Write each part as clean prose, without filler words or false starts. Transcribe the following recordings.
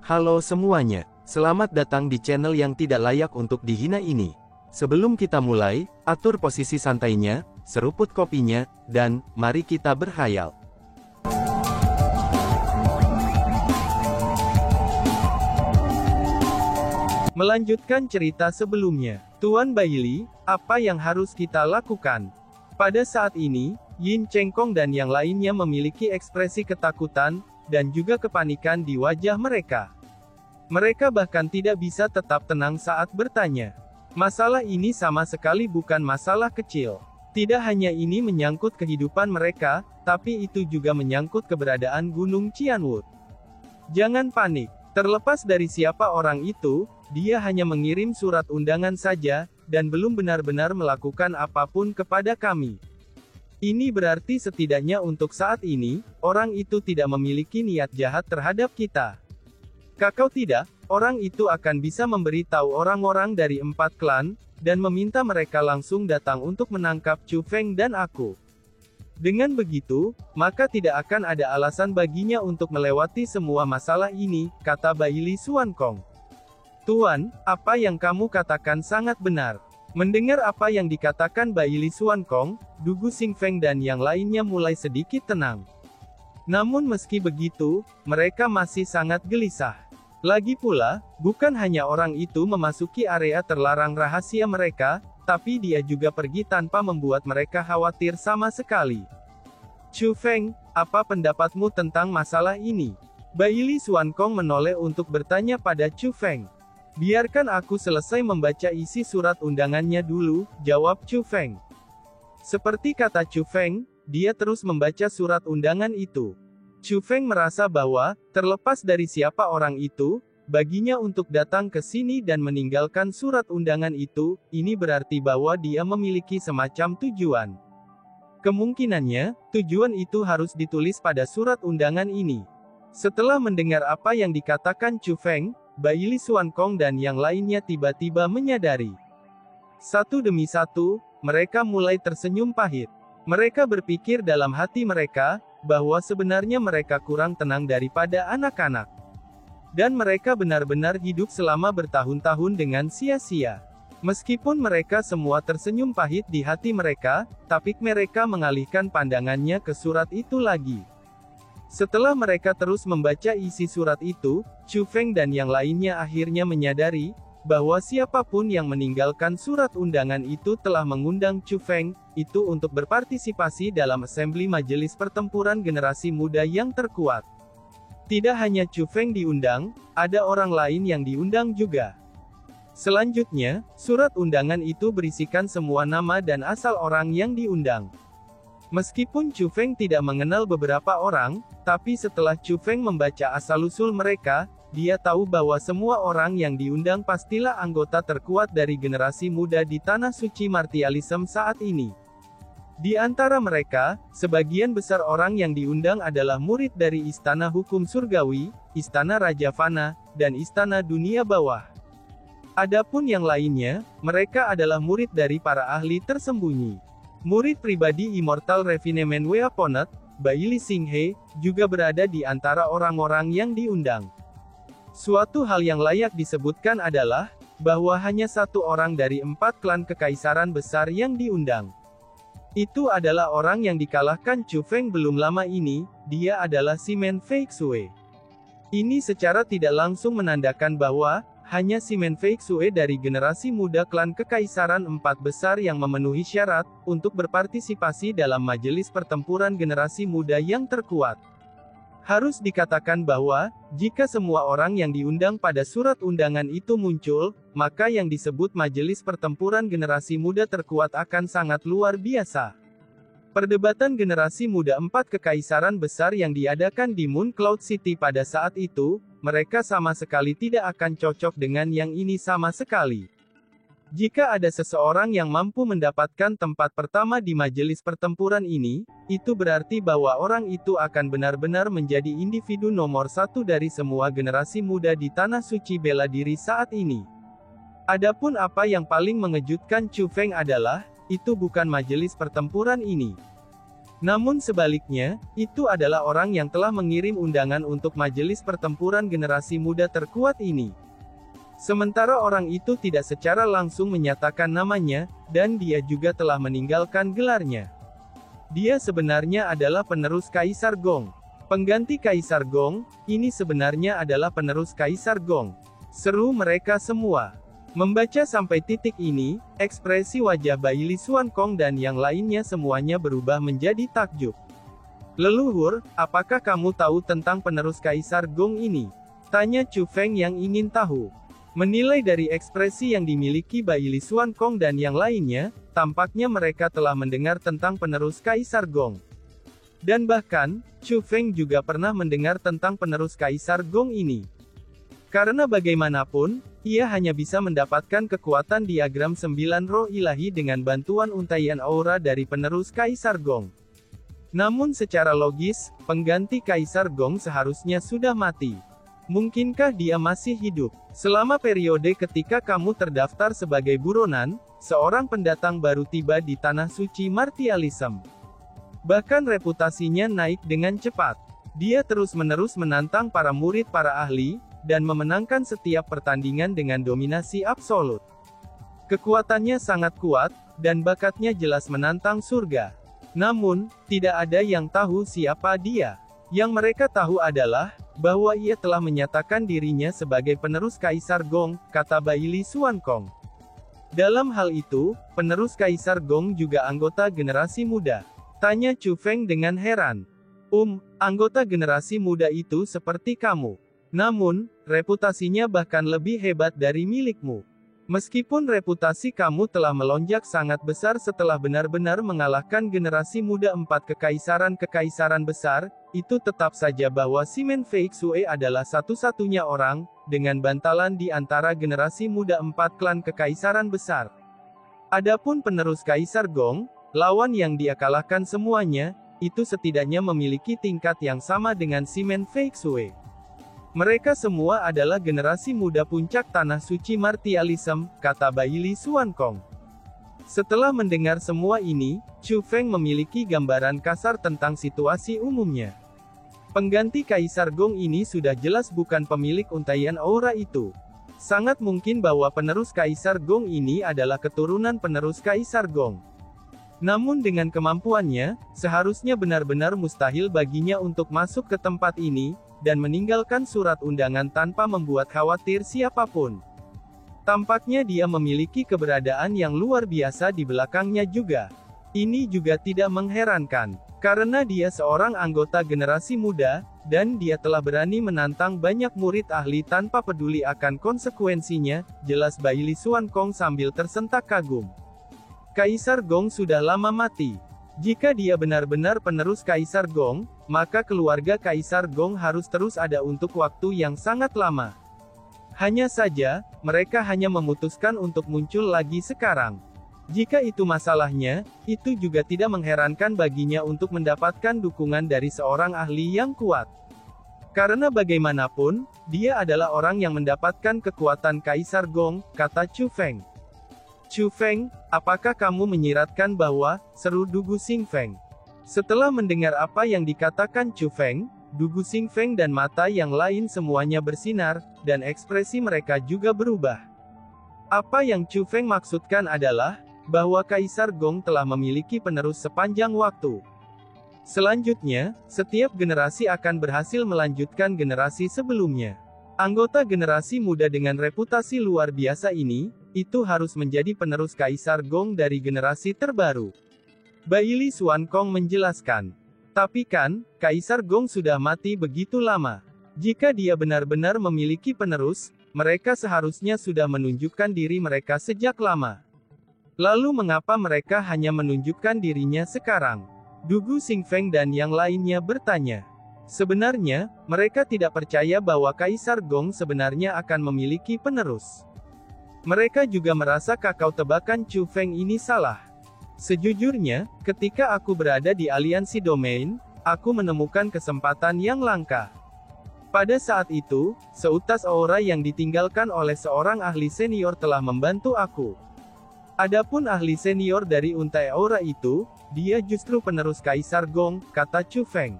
Halo semuanya, selamat datang di channel yang tidak layak untuk dihina ini. Sebelum kita mulai, atur posisi santainya, seruput kopinya, dan mari kita berkhayal. Melanjutkan cerita sebelumnya, Tuan Bailey, apa yang harus kita lakukan? Pada saat ini, Yin Chengkong dan yang lainnya memiliki ekspresi ketakutan, dan juga kepanikan di wajah mereka. Mereka bahkan tidak bisa tetap tenang saat bertanya. Masalah ini sama sekali bukan masalah kecil. Tidak hanya ini menyangkut kehidupan mereka, tapi itu juga menyangkut keberadaan Gunung Qianwu. Jangan panik. Terlepas dari siapa orang itu, dia hanya mengirim surat undangan saja, dan belum benar-benar melakukan apapun kepada kami. Ini berarti setidaknya untuk saat ini, orang itu tidak memiliki niat jahat terhadap kita. Kalau tidak, orang itu akan bisa memberitahu orang-orang dari 4 klan, dan meminta mereka langsung datang untuk menangkap Chu Feng dan aku. Dengan begitu, maka tidak akan ada alasan baginya untuk melewati semua masalah ini, kata Bailey Xuankong. Tuan, apa yang kamu katakan sangat benar. Mendengar apa yang dikatakan Bailey Xuankong, Du Gu Xingfeng dan yang lainnya mulai sedikit tenang. Namun meski begitu, mereka masih sangat gelisah. Lagi pula, bukan hanya orang itu memasuki area terlarang rahasia mereka, tapi dia juga pergi tanpa membuat mereka khawatir sama sekali. Chu Feng, apa pendapatmu tentang masalah ini? Bailey Xuankong menoleh untuk bertanya pada Chu Feng. Biarkan aku selesai membaca isi surat undangannya dulu, jawab Chu Feng. Seperti kata Chu Feng, dia terus membaca surat undangan itu. Chu Feng merasa bahwa, terlepas dari siapa orang itu, baginya untuk datang ke sini dan meninggalkan surat undangan itu, ini berarti bahwa dia memiliki semacam tujuan. Kemungkinannya, tujuan itu harus ditulis pada surat undangan ini. Setelah mendengar apa yang dikatakan Chu Feng, Bailey Xuankong dan yang lainnya tiba-tiba menyadari. Satu demi satu, mereka mulai tersenyum pahit. Mereka berpikir dalam hati mereka, bahwa sebenarnya mereka kurang tenang daripada anak-anak. Dan mereka benar-benar hidup selama bertahun-tahun dengan sia-sia. Meskipun mereka semua tersenyum pahit di hati mereka, tapi mereka mengalihkan pandangannya ke surat itu lagi. Setelah mereka terus membaca isi surat itu, Chu Feng dan yang lainnya akhirnya menyadari, bahwa siapapun yang meninggalkan surat undangan itu telah mengundang Chu Feng, itu untuk berpartisipasi dalam assembly majelis pertempuran generasi muda yang terkuat. Tidak hanya Chu Feng diundang, ada orang lain yang diundang juga. Selanjutnya, surat undangan itu berisikan semua nama dan asal orang yang diundang. Meskipun Chu Feng tidak mengenal beberapa orang, tapi setelah Chu Feng membaca asal-usul mereka, dia tahu bahwa semua orang yang diundang pastilah anggota terkuat dari generasi muda di Tanah Suci Martialism saat ini. Di antara mereka, sebagian besar orang yang diundang adalah murid dari Istana Hukum Surgawi, Istana Raja Fana, dan Istana Dunia Bawah. Adapun yang lainnya, mereka adalah murid dari para ahli tersembunyi. Murid pribadi Immortal Refinement Weaponed, Bailey Xinghe, juga berada di antara orang-orang yang diundang. Suatu hal yang layak disebutkan adalah, bahwa hanya satu orang dari 4 klan kekaisaran besar yang diundang. Itu adalah orang yang dikalahkan Chu Feng belum lama ini, dia adalah Simen Feixue. Ini secara tidak langsung menandakan bahwa, hanya Simen Feixue dari generasi muda klan kekaisaran 4 besar yang memenuhi syarat, untuk berpartisipasi dalam majelis pertempuran generasi muda yang terkuat. Harus dikatakan bahwa, jika semua orang yang diundang pada surat undangan itu muncul, maka yang disebut majelis pertempuran generasi muda terkuat akan sangat luar biasa. Perdebatan generasi muda 4 kekaisaran besar yang diadakan di Moon Cloud City pada saat itu, mereka sama sekali tidak akan cocok dengan yang ini sama sekali. Jika ada seseorang yang mampu mendapatkan tempat pertama di majelis pertempuran ini, itu berarti bahwa orang itu akan benar-benar menjadi individu nomor 1 dari semua generasi muda di Tanah Suci bela diri saat ini. Adapun apa yang paling mengejutkan Chu Feng adalah, itu bukan majelis pertempuran ini. Namun sebaliknya, itu adalah orang yang telah mengirim undangan untuk majelis pertempuran generasi muda terkuat ini. Sementara orang itu tidak secara langsung menyatakan namanya, dan dia juga telah meninggalkan gelarnya. Dia sebenarnya adalah penerus Kaisar Gong. Pengganti Kaisar Gong, ini sebenarnya adalah penerus Kaisar Gong. Seru mereka semua. Membaca sampai titik ini, ekspresi wajah Baili Xuankong dan yang lainnya semuanya berubah menjadi takjub. Leluhur, apakah kamu tahu tentang penerus Kaisar Gong ini? Tanya Chu Feng yang ingin tahu. Menilai dari ekspresi yang dimiliki Baili Xuankong dan yang lainnya, tampaknya mereka telah mendengar tentang penerus Kaisar Gong. Dan bahkan, Chu Feng juga pernah mendengar tentang penerus Kaisar Gong ini. Karena bagaimanapun, ia hanya bisa mendapatkan kekuatan diagram 9 roh ilahi dengan bantuan untaian aura dari penerus Kaisar Gong. Namun secara logis, pengganti Kaisar Gong seharusnya sudah mati. Mungkinkah dia masih hidup? Selama periode ketika kamu terdaftar sebagai buronan, seorang pendatang baru tiba di Tanah Suci Martialism. Bahkan reputasinya naik dengan cepat. Dia terus-menerus menantang para murid para ahli, dan memenangkan setiap pertandingan dengan dominasi absolut. Kekuatannya sangat kuat, dan bakatnya jelas menantang surga. Namun, tidak ada yang tahu siapa dia. Yang mereka tahu adalah, bahwa ia telah menyatakan dirinya sebagai penerus Kaisar Gong, kata Baili Xuankong. Dalam hal itu, penerus Kaisar Gong juga anggota generasi muda. Tanya Chu Feng dengan heran. Anggota generasi muda itu seperti kamu. Namun, reputasinya bahkan lebih hebat dari milikmu. Meskipun reputasi kamu telah melonjak sangat besar setelah benar-benar mengalahkan generasi muda 4 kekaisaran besar, itu tetap saja bahwa Simen Feixue adalah satu-satunya orang, dengan bantalan di antara generasi muda 4 klan kekaisaran besar. Adapun penerus Kaisar Gong, lawan yang dia kalahkan semuanya, itu setidaknya memiliki tingkat yang sama dengan Simen Feixue. Mereka semua adalah generasi muda puncak Tanah Suci Martialism, kata Baili Xuankong. Setelah mendengar semua ini, Chu Feng memiliki gambaran kasar tentang situasi umumnya. Pengganti Kaisar Gong ini sudah jelas bukan pemilik untaian aura itu. Sangat mungkin bahwa penerus Kaisar Gong ini adalah keturunan penerus Kaisar Gong. Namun dengan kemampuannya, seharusnya benar-benar mustahil baginya untuk masuk ke tempat ini, dan meninggalkan surat undangan tanpa membuat khawatir siapapun. Tampaknya dia memiliki keberadaan yang luar biasa di belakangnya juga. Ini juga tidak mengherankan, karena dia seorang anggota generasi muda, dan dia telah berani menantang banyak murid ahli tanpa peduli akan konsekuensinya, jelas Baili Xuankong sambil tersentak kagum. Kaisar Gong sudah lama mati. Jika dia benar-benar penerus Kaisar Gong, maka keluarga Kaisar Gong harus terus ada untuk waktu yang sangat lama. Hanya saja, mereka hanya memutuskan untuk muncul lagi sekarang. Jika itu masalahnya, itu juga tidak mengherankan baginya untuk mendapatkan dukungan dari seorang ahli yang kuat. Karena bagaimanapun, dia adalah orang yang mendapatkan kekuatan Kaisar Gong, kata Chu Feng. Chu Feng, apakah kamu menyiratkan bahwa, seru Dugu Xing Feng. Setelah mendengar apa yang dikatakan Chu Feng, Dugu Xing Feng dan mata yang lain semuanya bersinar, dan ekspresi mereka juga berubah. Apa yang Chu Feng maksudkan adalah, bahwa Kaisar Gong telah memiliki penerus sepanjang waktu. Selanjutnya, setiap generasi akan berhasil melanjutkan generasi sebelumnya. Anggota generasi muda dengan reputasi luar biasa ini, itu harus menjadi penerus Kaisar Gong dari generasi terbaru. Baili Xuankong menjelaskan. Tapi kan, Kaisar Gong sudah mati begitu lama. Jika dia benar-benar memiliki penerus, mereka seharusnya sudah menunjukkan diri mereka sejak lama. Lalu mengapa mereka hanya menunjukkan dirinya sekarang? Dugu Xing Feng dan yang lainnya bertanya. Sebenarnya, mereka tidak percaya bahwa Kaisar Gong sebenarnya akan memiliki penerus. Mereka juga merasa kakao tebakan Chu Feng ini salah. Sejujurnya, ketika aku berada di aliansi domain, aku menemukan kesempatan yang langka. Pada saat itu, seutas aura yang ditinggalkan oleh seorang ahli senior telah membantu aku. Adapun ahli senior dari untai aura itu, dia justru penerus Kaisar Gong, kata Chu Feng.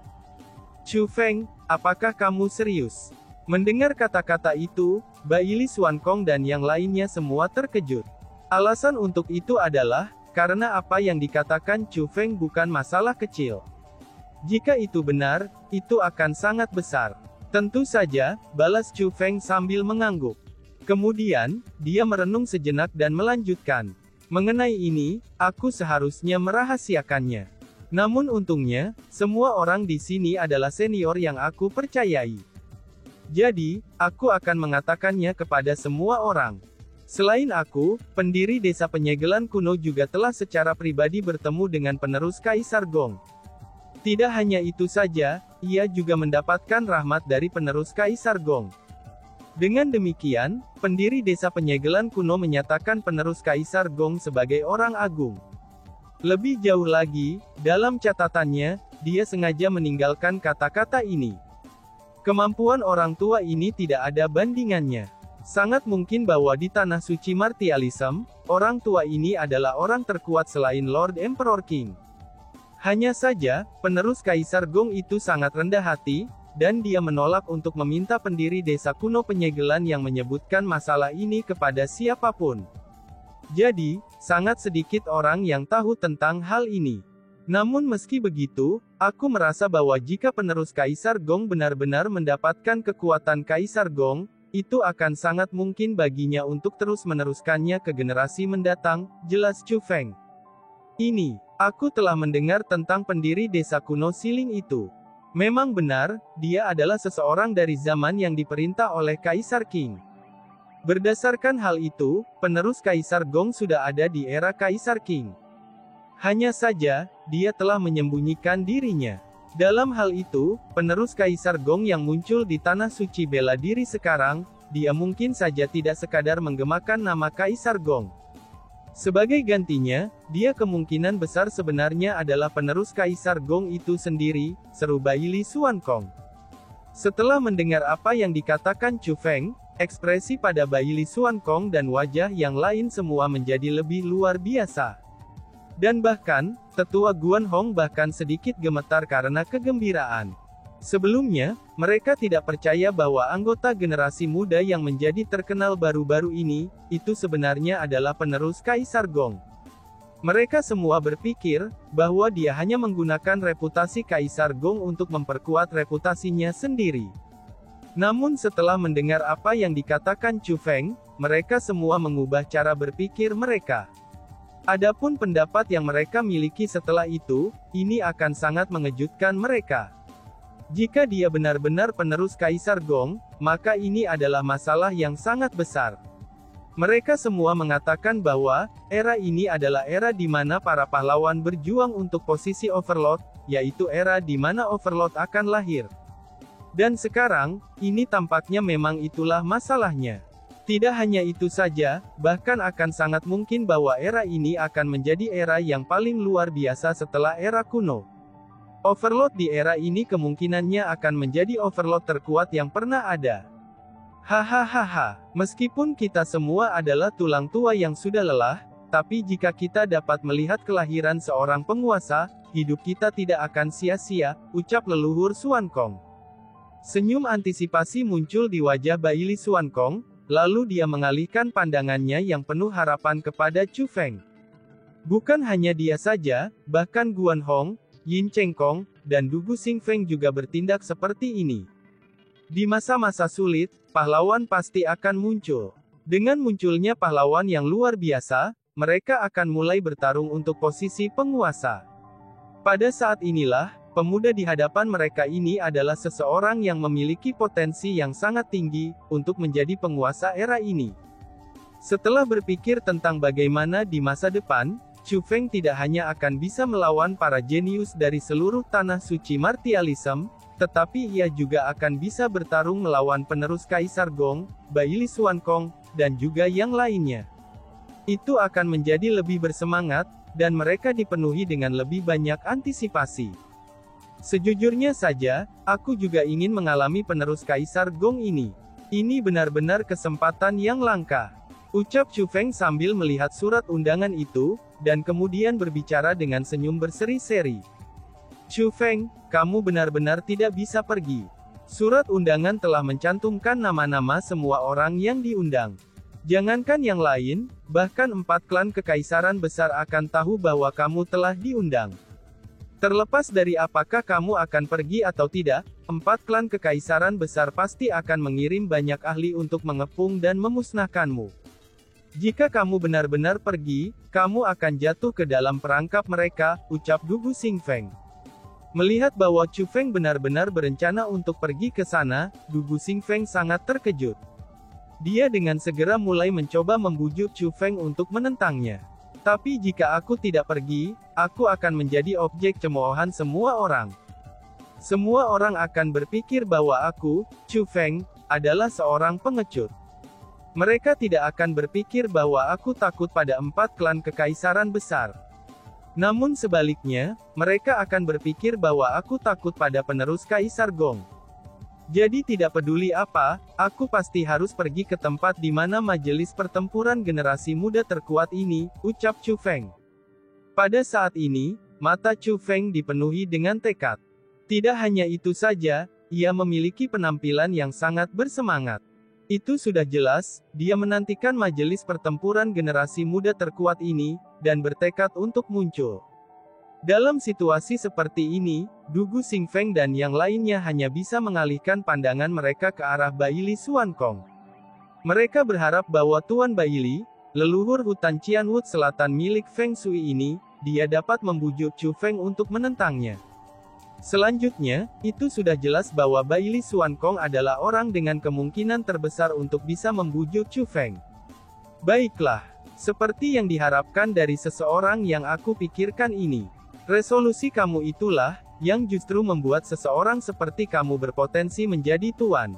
Chu Feng, apakah kamu serius? Mendengar kata-kata itu, Baili Xuankong dan yang lainnya semua terkejut. Alasan untuk itu adalah, karena apa yang dikatakan Chu Feng bukan masalah kecil. Jika itu benar, itu akan sangat besar. Tentu saja, balas Chu Feng sambil mengangguk. Kemudian, dia merenung sejenak dan melanjutkan. Mengenai ini, aku seharusnya merahasiakannya. Namun untungnya, semua orang di sini adalah senior yang aku percayai. Jadi, aku akan mengatakannya kepada semua orang. Selain aku, pendiri desa penyegelan kuno juga telah secara pribadi bertemu dengan penerus Kaisar Gong. Tidak hanya itu saja, ia juga mendapatkan rahmat dari penerus Kaisar Gong. Dengan demikian, pendiri desa penyegelan kuno menyatakan penerus Kaisar Gong sebagai orang agung. Lebih jauh lagi, dalam catatannya, dia sengaja meninggalkan kata-kata ini. Kemampuan orang tua ini tidak ada bandingannya. Sangat mungkin bahwa di tanah suci Martialism, orang tua ini adalah orang terkuat selain Lord Emperor King. Hanya saja, penerus Kaisar Gong itu sangat rendah hati, dan dia menolak untuk meminta pendiri desa kuno penyegelan yang menyebutkan masalah ini kepada siapapun. Jadi, sangat sedikit orang yang tahu tentang hal ini. Namun meski begitu, aku merasa bahwa jika penerus Kaisar Gong benar-benar mendapatkan kekuatan Kaisar Gong, itu akan sangat mungkin baginya untuk terus meneruskannya ke generasi mendatang, jelas Chu Feng. Aku telah mendengar tentang pendiri desa kuno Siling itu. Memang benar, dia adalah seseorang dari zaman yang diperintah oleh Kaisar King. Berdasarkan hal itu, penerus Kaisar Gong sudah ada di era Kaisar King. Hanya saja, dia telah menyembunyikan dirinya. Dalam hal itu, penerus Kaisar Gong yang muncul di tanah suci bela diri sekarang, dia mungkin saja tidak sekadar menggemakan nama Kaisar Gong. Sebagai gantinya, dia kemungkinan besar sebenarnya adalah penerus Kaisar Gong itu sendiri, seru Baili Xuankong. Setelah mendengar apa yang dikatakan Chu Feng, ekspresi pada Baili Xuankong dan wajah yang lain semua menjadi lebih luar biasa. Dan bahkan, tetua Guan Hong bahkan sedikit gemetar karena kegembiraan. Sebelumnya, mereka tidak percaya bahwa anggota generasi muda yang menjadi terkenal baru-baru ini, itu sebenarnya adalah penerus Kaisar Gong. Mereka semua berpikir, bahwa dia hanya menggunakan reputasi Kaisar Gong untuk memperkuat reputasinya sendiri. Namun setelah mendengar apa yang dikatakan Chu Feng, mereka semua mengubah cara berpikir mereka. Adapun pendapat yang mereka miliki setelah itu, ini akan sangat mengejutkan mereka. Jika dia benar-benar penerus Kaisar Gong, maka ini adalah masalah yang sangat besar. Mereka semua mengatakan bahwa, era ini adalah era di mana para pahlawan berjuang untuk posisi Overlord, yaitu era di mana Overlord akan lahir. Dan sekarang, ini tampaknya memang itulah masalahnya. Tidak hanya itu saja, bahkan akan sangat mungkin bahwa era ini akan menjadi era yang paling luar biasa setelah era kuno. Overlord di era ini kemungkinannya akan menjadi Overlord terkuat yang pernah ada. Hahaha, meskipun kita semua adalah tulang tua yang sudah lelah, tapi jika kita dapat melihat kelahiran seorang penguasa, hidup kita tidak akan sia-sia, ucap leluhur Xuankong. Senyum antisipasi muncul di wajah Baili Xuankong, lalu dia mengalihkan pandangannya yang penuh harapan kepada Chu Feng. Bukan hanya dia saja, bahkan Guan Hong, Yin Chengkong, dan Dugu Xingfeng juga bertindak seperti ini. Di masa-masa sulit, pahlawan pasti akan muncul. Dengan munculnya pahlawan yang luar biasa, mereka akan mulai bertarung untuk posisi penguasa. Pada saat inilah, pemuda di hadapan mereka ini adalah seseorang yang memiliki potensi yang sangat tinggi untuk menjadi penguasa era ini. Setelah berpikir tentang bagaimana di masa depan, Chu Feng tidak hanya akan bisa melawan para jenius dari seluruh tanah suci Martialism, tetapi ia juga akan bisa bertarung melawan penerus Kaisar Gong, Baili Xuankong, dan juga yang lainnya. Itu akan menjadi lebih bersemangat, dan mereka dipenuhi dengan lebih banyak antisipasi. Sejujurnya saja, aku juga ingin mengalami penerus Kaisar Gong ini. Ini benar-benar kesempatan yang langka. Ucap Chu Feng sambil melihat surat undangan itu, dan kemudian berbicara dengan senyum berseri-seri. Chu Feng, kamu benar-benar tidak bisa pergi. Surat undangan telah mencantumkan nama-nama semua orang yang diundang. Jangankan yang lain, bahkan 4 klan kekaisaran besar akan tahu bahwa kamu telah diundang. Terlepas dari apakah kamu akan pergi atau tidak, 4 klan kekaisaran besar pasti akan mengirim banyak ahli untuk mengepung dan memusnahkanmu. Jika kamu benar-benar pergi, kamu akan jatuh ke dalam perangkap mereka, ucap Dugu Xingfeng. Melihat bahwa Chu Feng benar-benar berencana untuk pergi ke sana, Dugu Xingfeng sangat terkejut. Dia dengan segera mulai mencoba membujuk Chu Feng untuk menentangnya. Tapi jika aku tidak pergi, aku akan menjadi objek cemoohan semua orang. Semua orang akan berpikir bahwa aku, Chu Feng, adalah seorang pengecut. Mereka tidak akan berpikir bahwa aku takut pada 4 klan kekaisaran besar. Namun sebaliknya, mereka akan berpikir bahwa aku takut pada penerus Kaisar Gong. Jadi tidak peduli apa, aku pasti harus pergi ke tempat di mana majelis pertempuran generasi muda terkuat ini, ucap Chu Feng. Pada saat ini, mata Chu Feng dipenuhi dengan tekad. Tidak hanya itu saja, ia memiliki penampilan yang sangat bersemangat. Itu sudah jelas, dia menantikan majelis pertempuran generasi muda terkuat ini, dan bertekad untuk muncul. Dalam situasi seperti ini, Dugu Xingfeng dan yang lainnya hanya bisa mengalihkan pandangan mereka ke arah Baili Xuankong. Mereka berharap bahwa Tuan Baili, leluhur hutan Qianwood Selatan milik Feng Shui ini, dia dapat membujuk Chu Feng untuk menentangnya. Selanjutnya, itu sudah jelas bahwa Baili Xuankong adalah orang dengan kemungkinan terbesar untuk bisa membujuk Chu Feng. Baiklah, seperti yang diharapkan dari seseorang yang aku pikirkan ini. Resolusi kamu itulah, yang justru membuat seseorang seperti kamu berpotensi menjadi tuan.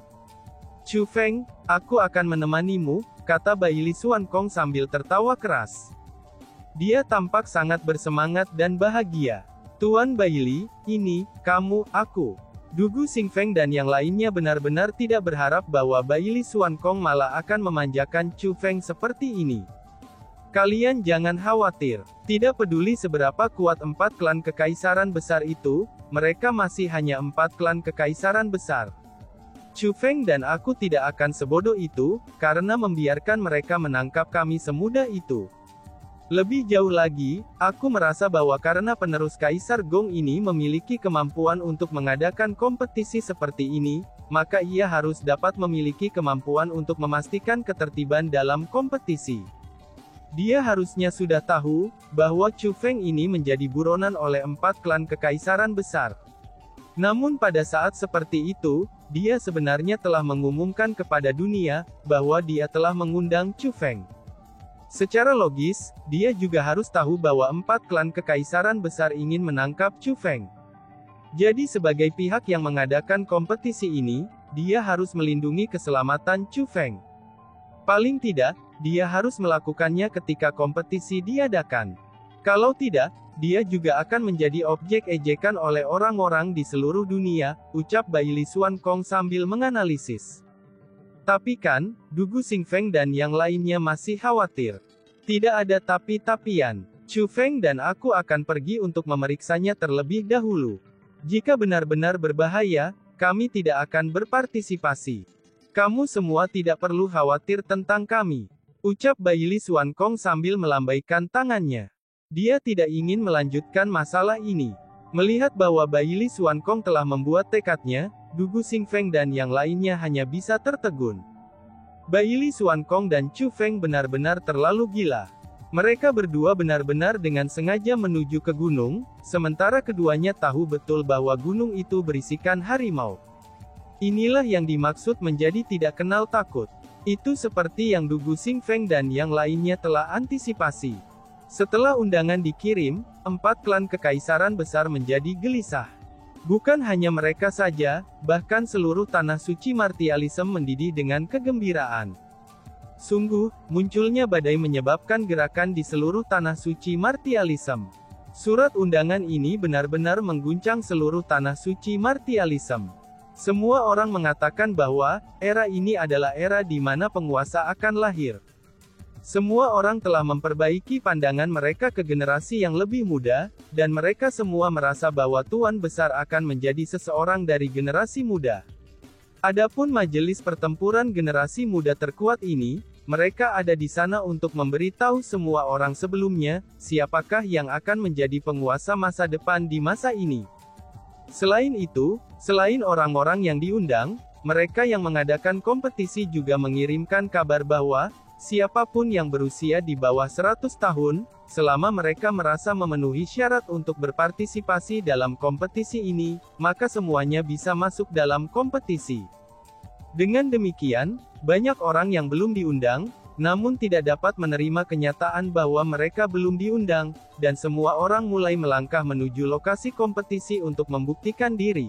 Chu Feng, aku akan menemanimu, kata Baili Xuankong sambil tertawa keras. Dia tampak sangat bersemangat dan bahagia. Tuan Baili, ini, kamu, aku. Dugu Xingfeng dan yang lainnya benar-benar tidak berharap bahwa Baili Xuankong malah akan memanjakan Chu Feng seperti ini. Kalian jangan khawatir. Tidak peduli seberapa kuat 4 klan kekaisaran besar itu, mereka masih hanya 4 klan kekaisaran besar. Chu Feng dan aku tidak akan sebodoh itu, karena membiarkan mereka menangkap kami semudah itu. Lebih jauh lagi, aku merasa bahwa karena penerus Kaisar Gong ini memiliki kemampuan untuk mengadakan kompetisi seperti ini, maka ia harus dapat memiliki kemampuan untuk memastikan ketertiban dalam kompetisi. Dia harusnya sudah tahu, bahwa Chu Feng ini menjadi buronan oleh 4 klan kekaisaran besar. Namun pada saat seperti itu, dia sebenarnya telah mengumumkan kepada dunia, bahwa dia telah mengundang Chu Feng. Secara logis, dia juga harus tahu bahwa 4 klan kekaisaran besar ingin menangkap Chu Feng. Jadi sebagai pihak yang mengadakan kompetisi ini, dia harus melindungi keselamatan Chu Feng. Paling tidak, dia harus melakukannya ketika kompetisi diadakan. Kalau tidak, dia juga akan menjadi objek ejekan oleh orang-orang di seluruh dunia, ucap Baili Xuankong sambil menganalisis. Tapi kan, Dugu Xingfeng dan yang lainnya masih khawatir. Tidak ada tapi-tapian. Chu Feng dan aku akan pergi untuk memeriksanya terlebih dahulu. Jika benar-benar berbahaya, kami tidak akan berpartisipasi. Kamu semua tidak perlu khawatir tentang kami. Ucap Baili Xuankong sambil melambaikan tangannya. Dia tidak ingin melanjutkan masalah ini. Melihat bahwa Baili Xuankong telah membuat tekadnya, Dugu Xingfeng dan yang lainnya hanya bisa tertegun. Baili Xuankong dan Chu Feng benar-benar terlalu gila. Mereka berdua benar-benar dengan sengaja menuju ke gunung, sementara keduanya tahu betul bahwa gunung itu berisikan harimau. Inilah yang dimaksud menjadi tidak kenal takut. Itu seperti yang Dugu Xingfeng dan yang lainnya telah antisipasi. Setelah undangan dikirim, 4 klan kekaisaran besar menjadi gelisah. Bukan hanya mereka saja, bahkan seluruh tanah suci martialisme mendidih dengan kegembiraan. Sungguh, munculnya badai menyebabkan gerakan di seluruh tanah suci martialisme. Surat undangan ini benar-benar mengguncang seluruh tanah suci martialisme. Semua orang mengatakan bahwa, era ini adalah era di mana penguasa akan lahir. Semua orang telah memperbaiki pandangan mereka ke generasi yang lebih muda, dan mereka semua merasa bahwa Tuan Besar akan menjadi seseorang dari generasi muda. Adapun majelis pertempuran generasi muda terkuat ini, mereka ada di sana untuk memberitahu semua orang sebelumnya, siapakah yang akan menjadi penguasa masa depan di masa ini. Selain itu, selain orang-orang yang diundang, mereka yang mengadakan kompetisi juga mengirimkan kabar bahwa, siapapun yang berusia di bawah 100 tahun, selama mereka merasa memenuhi syarat untuk berpartisipasi dalam kompetisi ini, maka semuanya bisa masuk dalam kompetisi. Dengan demikian, banyak orang yang belum diundang, namun tidak dapat menerima kenyataan bahwa mereka belum diundang, dan semua orang mulai melangkah menuju lokasi kompetisi untuk membuktikan diri.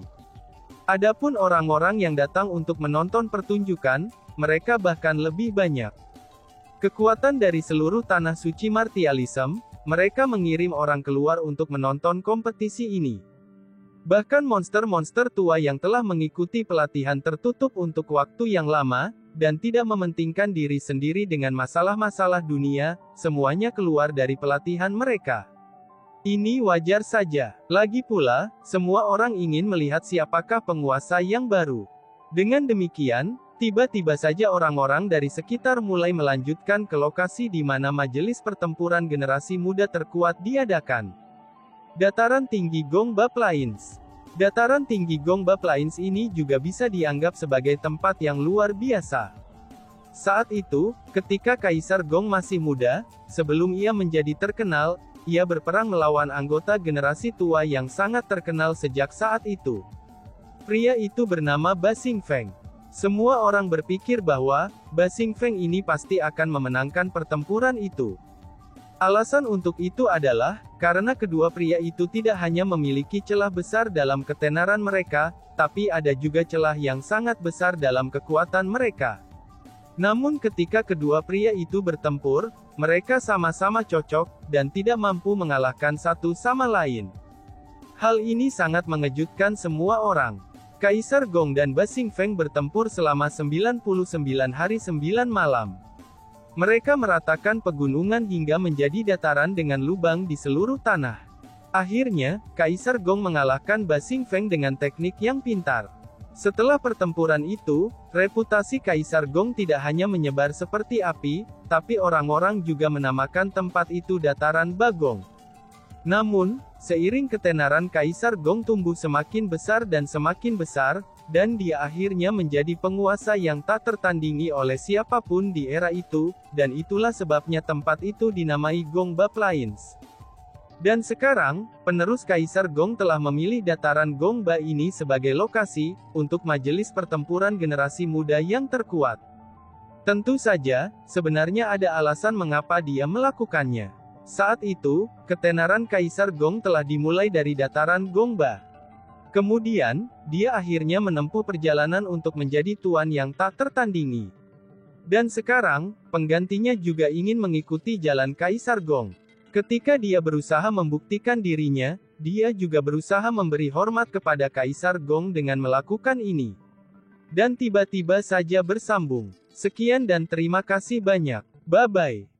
Adapun orang-orang yang datang untuk menonton pertunjukan, mereka bahkan lebih banyak. Kekuatan dari seluruh tanah suci martialism, mereka mengirim orang keluar untuk menonton kompetisi ini. Bahkan monster-monster tua yang telah mengikuti pelatihan tertutup untuk waktu yang lama, dan tidak mementingkan diri sendiri dengan masalah-masalah dunia, semuanya keluar dari pelatihan mereka. Ini wajar saja. Lagi pula, semua orang ingin melihat siapakah penguasa yang baru. Dengan demikian, tiba-tiba saja orang-orang dari sekitar mulai melanjutkan ke lokasi di mana majelis pertempuran generasi muda terkuat diadakan. Dataran tinggi Gongba Plains. Dataran tinggi Gongba Plains ini juga bisa dianggap sebagai tempat yang luar biasa. Saat itu, ketika Kaisar Gong masih muda, sebelum ia menjadi terkenal, ia berperang melawan anggota generasi tua yang sangat terkenal sejak saat itu. Pria itu bernama Ba Xingfeng. Semua orang berpikir bahwa, Ba Xingfeng ini pasti akan memenangkan pertempuran itu. Alasan untuk itu adalah, karena kedua pria itu tidak hanya memiliki celah besar dalam ketenaran mereka, tapi ada juga celah yang sangat besar dalam kekuatan mereka. Namun ketika kedua pria itu bertempur, mereka sama-sama cocok, dan tidak mampu mengalahkan satu sama lain. Hal ini sangat mengejutkan semua orang. Kaisar Gong dan Ba Xingfeng bertempur selama 99 hari 9 malam. Mereka meratakan pegunungan hingga menjadi dataran dengan lubang di seluruh tanah. Akhirnya, Kaisar Gong mengalahkan Ba Xingfeng dengan teknik yang pintar. Setelah pertempuran itu, reputasi Kaisar Gong tidak hanya menyebar seperti api, tapi orang-orang juga menamakan tempat itu Dataran Bagong. Namun, seiring ketenaran Kaisar Gong tumbuh semakin besar, dan dia akhirnya menjadi penguasa yang tak tertandingi oleh siapapun di era itu, dan itulah sebabnya tempat itu dinamai Gongba Plains. Dan sekarang, penerus Kaisar Gong telah memilih dataran Gongba ini sebagai lokasi, untuk majelis pertempuran generasi muda yang terkuat. Tentu saja, sebenarnya ada alasan mengapa dia melakukannya. Saat itu, ketenaran Kaisar Gong telah dimulai dari dataran Gongba. Kemudian, dia akhirnya menempuh perjalanan untuk menjadi tuan yang tak tertandingi. Dan sekarang, penggantinya juga ingin mengikuti jalan Kaisar Gong. Ketika dia berusaha membuktikan dirinya, dia juga berusaha memberi hormat kepada Kaisar Gong dengan melakukan ini. Dan tiba-tiba saja bersambung. Sekian dan terima kasih banyak. Bye-bye.